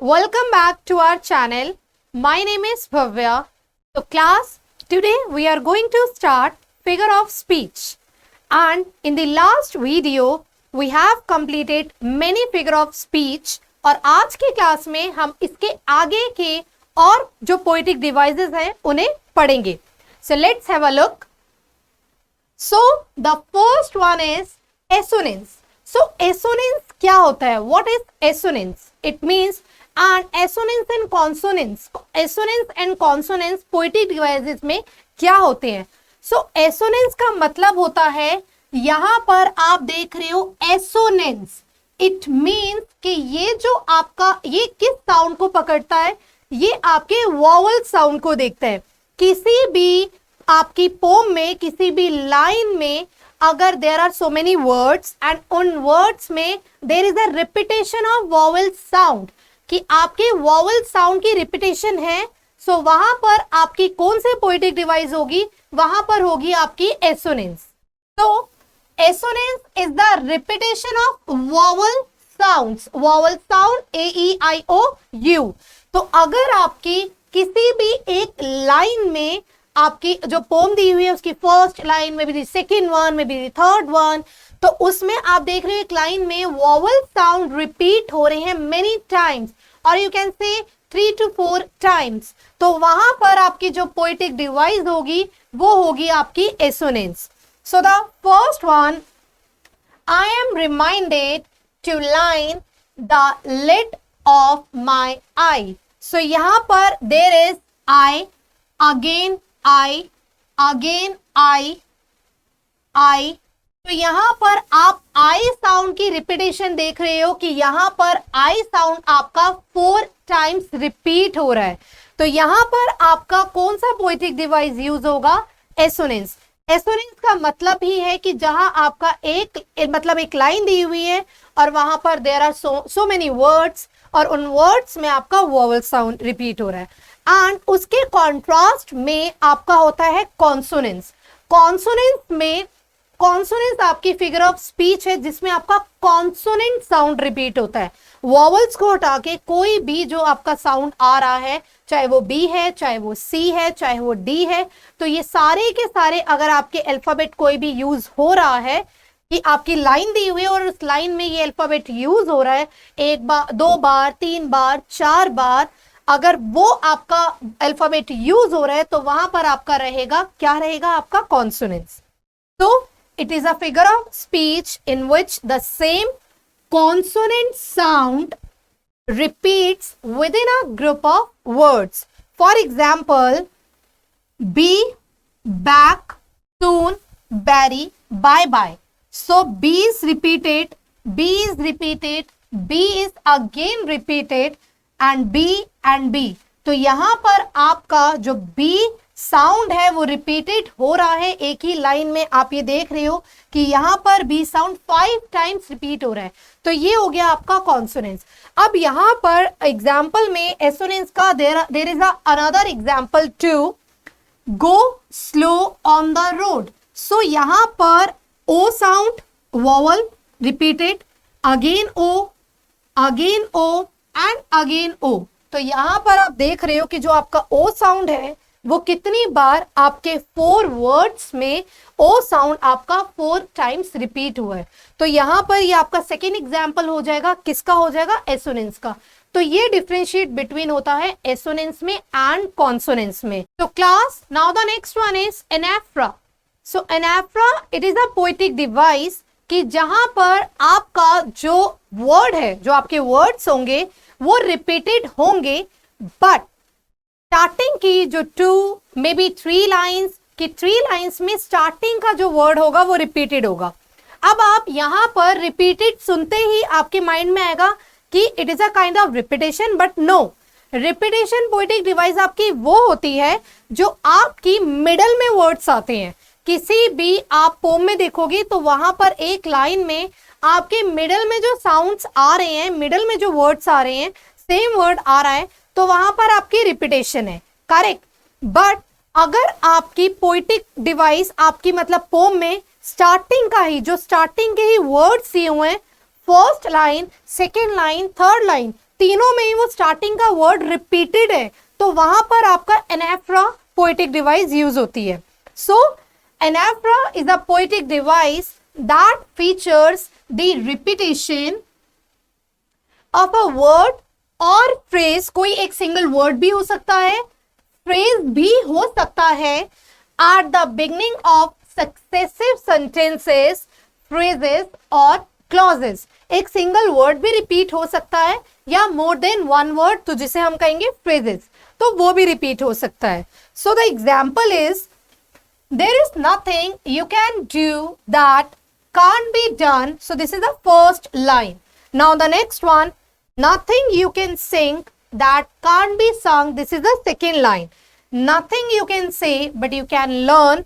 Welcome back to our channel. My name is Bhavya. So class, today we are going to start figure of speech. And in the last video, we have completed many figure of speech. और आज की class में हम इसके आगे के और जो poetic devices हैं उन्हें पढ़ेंगे. So let's have a look. So the first one is assonance. So assonance क्या होता है? What is assonance? It means and assonance and consonance. Assonance and consonance poetic devices में क्या होते हैं? So assonance का मतलब होता है, यहाँ पर आप देख रहे हो assonance. It means कि ये जो आपका ये किस साउंड को पकड़ता है? ये आपके वॉवल साउंड को देखता है. किसी भी आपकी पोम में, किसी भी लाइन में अगर there are so many words and उन वर्ड्स में there is a repetition of vowel sound, कि आपके वॉवल साउंड की रिपीटेशन है, सो वहां पर आपकी कौन से पोएटिक डिवाइस होगी? वहां पर होगी आपकी एसोनेंस. तो assonance is the repetition of vowel sounds. Vowel sound AEIOU. तो अगर आपकी किसी भी एक लाइन में आपकी जो पोम दी हुई है उसकी फर्स्ट लाइन में भी, सेकेंड वन में भी, थर्ड वन, तो उसमें आप देख रहे हो एक लाइन में वॉवल साउंड रिपीट हो रहे हैं मेनी टाइम्स, और you can say 3 to 4 times. तो वहां पर आपकी जो पोएटिक डिवाइस होगी वो होगी आपकी assonance. So the first one, I am reminded to line the lid of my eye. So यहां पर there is I, again I, again I, I. तो यहां पर आप आई साउंड की रिपीटेशन देख रहे हो कि यहां पर आई साउंड आपका 4 टाइम्स रिपीट हो रहा है. तो यहां पर आपका कौन सा पोएटिक डिवाइस यूज होगा? एसोनेंस. एसोनेंस का मतलब ही है कि जहां आपका एक लाइन दी हुई है और वहां पर there are so many words, और उन वर्ड्स में आपका वॉवल साउंड रिपीट हो रहा है. एंड उसके कॉन्ट्रास्ट में आपका होता है कॉन्सोनेंस. कॉन्सोनेंस में, कॉन्सोनेंस आपकी फिगर ऑफ स्पीच है जिसमें आपका कॉन्सोनेंट साउंड रिपीट होता है. वॉवल्स को हटा के कोई भी जो आपका साउंड आ रहा है, चाहे वो बी है, चाहे वो सी है, चाहे वो डी है, तो ये सारे के सारे अगर आपके अल्फाबेट कोई भी यूज हो रहा है, कि आपकी लाइन दी हुई है और उस लाइन में ये अल्फाबेट यूज हो रहा है 1 बार, 2 बार, 3 बार, 4 बार, अगर वो आपका अल्फाबेट यूज हो रहा है तो वहां पर आपका रहेगा, क्या रहेगा? आपका कॉन्सोनेंस. तो it is a figure of speech in which the same consonant sound repeats within a group of words. For example, be, back, soon, bury, bye bye. So B is repeated, B is repeated, B is again repeated, and B and B. तो यहां पर आपका जो B sound है वो repeated हो रहा है एक ही लाइन में. आप ये देख रहे हो कि यहाँ पर बी साउंड 5 टाइम्स रिपीट हो रहा है. तो ये हो गया आपका कॉन्सोनेंस. अब यहाँ पर एग्जाम्पल में एसोनेंस का there is another example to go slow on the road. So यहाँ पर O sound vowel repeated, again O, again O and again O. तो यहाँ पर आप देख रहे हो कि जो आपका ओ साउंड है वो कितनी बार आपके 4 वर्ड्स में ओ साउंड आपका 4 टाइम्स रिपीट हुआ है. तो यहाँ पर ये आपका सेकेंड एग्जाम्पल हो जाएगा. किसका हो जाएगा? एसोनेंस का. तो ये डिफरेंशिएट बिटवीन होता है एसोनेंस में एंड कॉन्सोनेंस में. तो class, now the next one is anaphora. So anaphora, it is a poetic device कि जहां पर आपका जो वर्ड है, जो आपके वर्ड्स होंगे वो रिपीटेड होंगे, बट स्टार्टिंग की जो 2 मे बी 3 लाइन्स की 3 लाइन्स में स्टार्टिंग का जो वर्ड होगा वो रिपीटेड होगा. अब आप यहाँ पर रिपीटेड सुनते ही आपके माइंड में आएगा कि it is a kind of repetition, but no. Repetition poetic device आपकी वो होती है जो आपकी मिडल में वर्ड्स आते हैं. किसी भी आप पोम में देखोगे तो वहां पर एक लाइन में आपके मिडल में जो साउंड्स आ रहे हैं, मिडल में जो वर्ड्स आ रहे हैं, सेम वर्ड आ रहा है, तो वहां पर आपकी रिपीटेशन है, करेक्ट. बट अगर आपकी पोएटिक डिवाइस आपकी मतलब पोम में स्टार्टिंग का ही, जो स्टार्टिंग के ही वर्ड्स दिए हुए हैं, first line, second line, third line, तीनों में ही वो स्टार्टिंग का वर्ड रिपीटेड है, तो वहां पर आपका एनाफ्रा पोएटिक डिवाइस यूज होती है. So anaphora is a poetic device that features the repetition of a word or phrase. कोई एक सिंगल वर्ड भी हो सकता है, फ्रेज भी हो सकता है, at the beginning of successive sentences, phrases और क्लॉजेस. एक सिंगल वर्ड भी रिपीट हो सकता है या मोर देन वन वर्ड, तो जिसे हम कहेंगे फ्रेजेस, तो वो भी रिपीट हो सकता है. So the example is there is nothing you can do that can't be done. So this is the first line. Now the next one, nothing you can sing that can't be sung. This is the second line. Nothing you can say but you can learn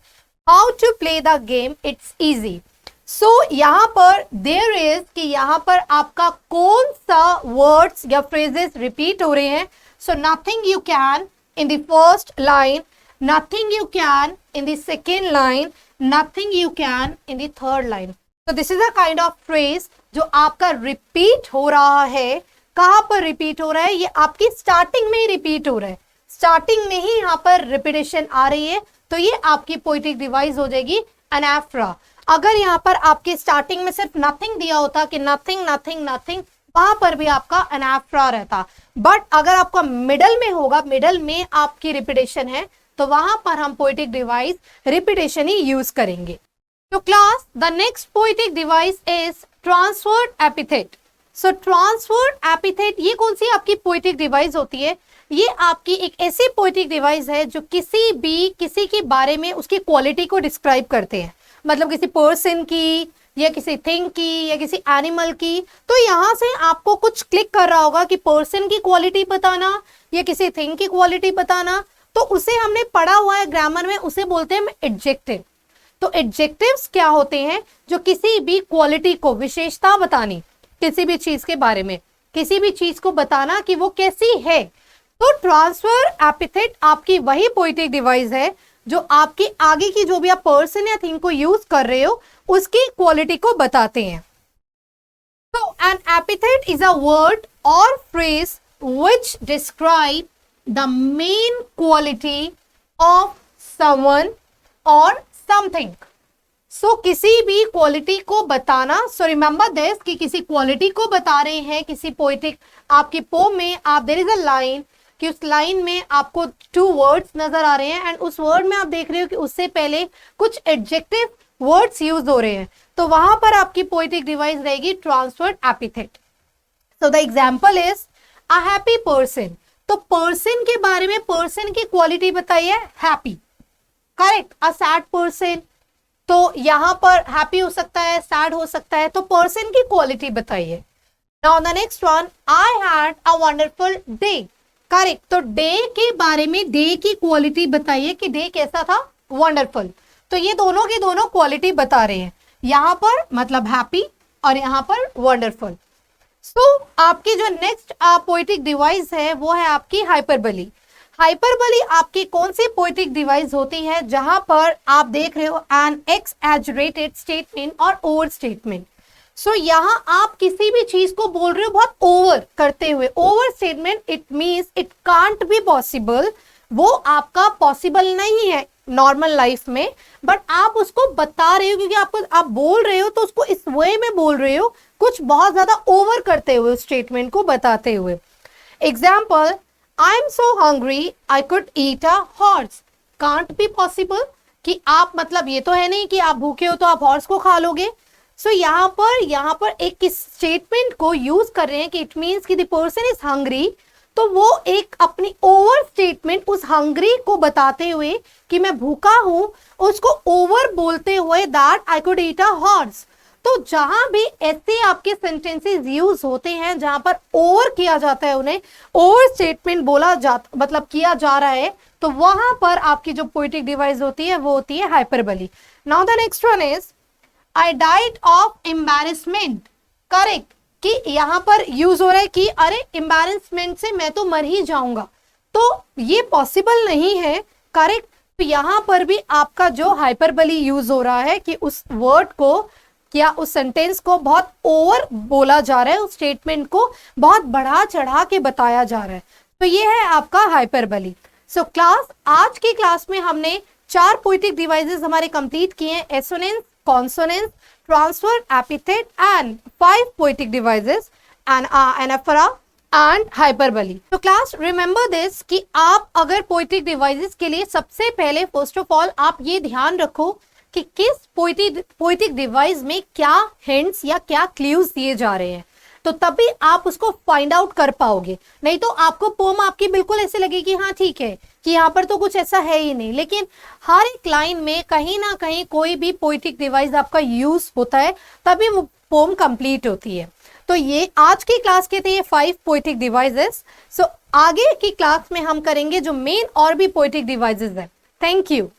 how to play the game. It's easy. So यहाँ पर there is कि यहाँ पर आपका कौन सा words या phrases repeat हो रहे हैं. So nothing you can in the first line, nothing you can in the second line, nothing you can in the third line. So this is a kind of phrase जो आपका repeat हो रहा है. कहाँ पर रिपीट हो रहा है? ये आपकी स्टार्टिंग में ही रिपीट हो रहा है, स्टार्टिंग में ही यहाँ पर रिपीटेशन आ रही है, तो ये आपकी पोएटिक डिवाइस हो जाएगी एनाफ्रा. अगर यहाँ पर आपके स्टार्टिंग में सिर्फ नथिंग दिया होता कि नथिंग नथिंग नथिंग, वहां पर भी आपका एनाफ्रा रहता. बट अगर आपका मिडल में होगा, मिडल में आपकी रिपीटेशन है, तो वहां पर हम पोएटिक डिवाइस रिपीटेशन ही यूज करेंगे. तो class the next poetic device is transferred epithet. So transferred epithet ये कौन सी आपकी पोएटिक डिवाइस होती है? ये आपकी एक ऐसी पोएटिक डिवाइस है जो किसी के बारे में उसकी क्वालिटी को डिस्क्राइब करते हैं. मतलब किसी पर्सन की या किसी थिंग की या किसी एनिमल की. तो यहाँ से आपको कुछ क्लिक कर रहा होगा कि पर्सन की क्वालिटी बताना या किसी थिंग की क्वालिटी बताना, तो उसे हमने पढ़ा हुआ है ग्रामर में, उसे बोलते हैं एडजेक्टिव. तो एडजेक्टिव्स क्या होते हैं? जो किसी भी क्वालिटी को, विशेषता बतानी, किसी भी चीज के बारे में, किसी भी चीज को बताना कि वो कैसी है. तो ट्रांसफर एपिथेट आपकी वही पोएटिक डिवाइस है जो आपकी आगे की जो भी आप पर्सन या थिंग को यूज कर रहे हो उसकी क्वालिटी को बताते हैं. तो an epithet is a word or phrase which describe the main quality of someone or something. So किसी भी क्वालिटी को बताना. सो रिमेंबर दिस कि किसी क्वालिटी को बता रहे हैं किसी पोएटिक आपकी पोम में. आप देयर इज अ लाइन कि उस लाइन में आपको 2 वर्ड्स नजर आ रहे हैं एंड उस वर्ड में आप देख रहे हो कि उससे पहले कुछ एडजेक्टिव वर्ड्स यूज हो रहे हैं, तो वहां पर आपकी पोएटिक डिवाइस रहेगी transferred epithet. So the example is a happy person. तो पर्सन के बारे में पर्सन की क्वालिटी बताई है happy, correct. A sad person, तो यहां पर हैप्पी हो सकता है, सैड हो सकता है, तो पर्सन की क्वालिटी बताइए. Now the next one, I had a wonderful day. Correct. तो डे के बारे में, डे की क्वालिटी बताइए कि डे कैसा था, वंडरफुल. तो ये दोनों की दोनों क्वालिटी बता रहे हैं, यहां पर मतलब हैप्पी और यहां पर वंडरफुल. सो आपकी जो नेक्स्ट पोएटिक डिवाइस है वो है आपकी हाइपरबली. हाइपरबली आपकी कौन सी पोएटिक डिवाइस होती है? जहां पर आप देख रहे हो एन एक्सएजरेटेड स्टेटमेंट और ओवर स्टेटमेंट. सो यहां आप किसी भी चीज को बोल रहे हो बहुत ओवर करते हुए. Over statement it means it can't be possible, वो आपका पॉसिबल नहीं है नॉर्मल लाइफ में, बट आप उसको बता रहे हो क्योंकि आप बोल रहे हो, तो उसको इस वे में बोल रहे हो, कुछ बहुत ज्यादा ओवर करते हुए स्टेटमेंट को बताते हुए. Example, I am so hungry I could eat a horse. Can't be possible कि आप, मतलब ये तो है नहीं कि आप भूखे हो तो आप हॉर्स को खा लोगे. सो यहाँ पर एक स्टेटमेंट को यूज कर रहे हैं कि इट मीन्स कि द पर्सन इज हंग्री, तो वो एक अपनी ओवर स्टेटमेंट उस हंग्री को बताते हुए कि मैं भूखा हूं, उसको ओवर बोलते हुए that I could eat a horse. तो जहां भी ऐसे आपके सेंटेंसेस यूज होते हैं जहां पर ओवर किया जाता है, उन्हें ओवर स्टेटमेंट बोला जाता, मतलब किया जा रहा है, तो वहां पर आपकी जो पोएटिक डिवाइस होती है वो होती है hyperbole. Now the next one is I died of embarrassment. Correct. कि यहां पर यूज हो रहा है कि अरे एम्बैरेसमेंट से मैं तो मर ही जाऊंगा, तो ये पॉसिबल नहीं है. करेक्ट. तो यहां पर भी आपका जो हाइपरबली यूज हो रहा है कि उस वर्ड को क्या उस सेंटेंस को बहुत ओवर बोला जा रहा है, उस स्टेटमेंट को बहुत बढ़ा चढ़ा के बताया जा रहा है, तो ये है आपका हाइपरबली। सो क्लास, आज की क्लास में हमने 4 पोएटिक डिवाइसेस हमारे कंप्लीट किए हैं, assonance, consonance, transfer, epithet and 5 poetic devices and anaphora and hyperbole. तो क्लास रिमेंबर दिस कि आप अगर पोएटिक डिवाइसेस के लिए सबसे पहले फर्स्ट ऑफ ऑल आप ये ध्यान रखो कि किस पोएटिक डिवाइस में क्या हिंट्स या क्या क्लूज दिए जा रहे हैं, तो तभी आप उसको फाइंड आउट कर पाओगे। नहीं तो आपको पोम आपकी बिल्कुल ऐसे लगेगी हाँ ठीक है कि यहाँ पर तो कुछ ऐसा है ही नहीं, लेकिन हर एक लाइन में कहीं ना कहीं कोई भी पोएटिक डिवाइस आपका यूज होता है, तभी वो पोम कंप्लीट होती है। तो ये आज की क्लास के थे ये 5 पोएटिक डिवाइसेस। सो आगे की क्लास में हम करेंगे जो मेन और भी पोएटिक डिवाइसेस है। Thank you.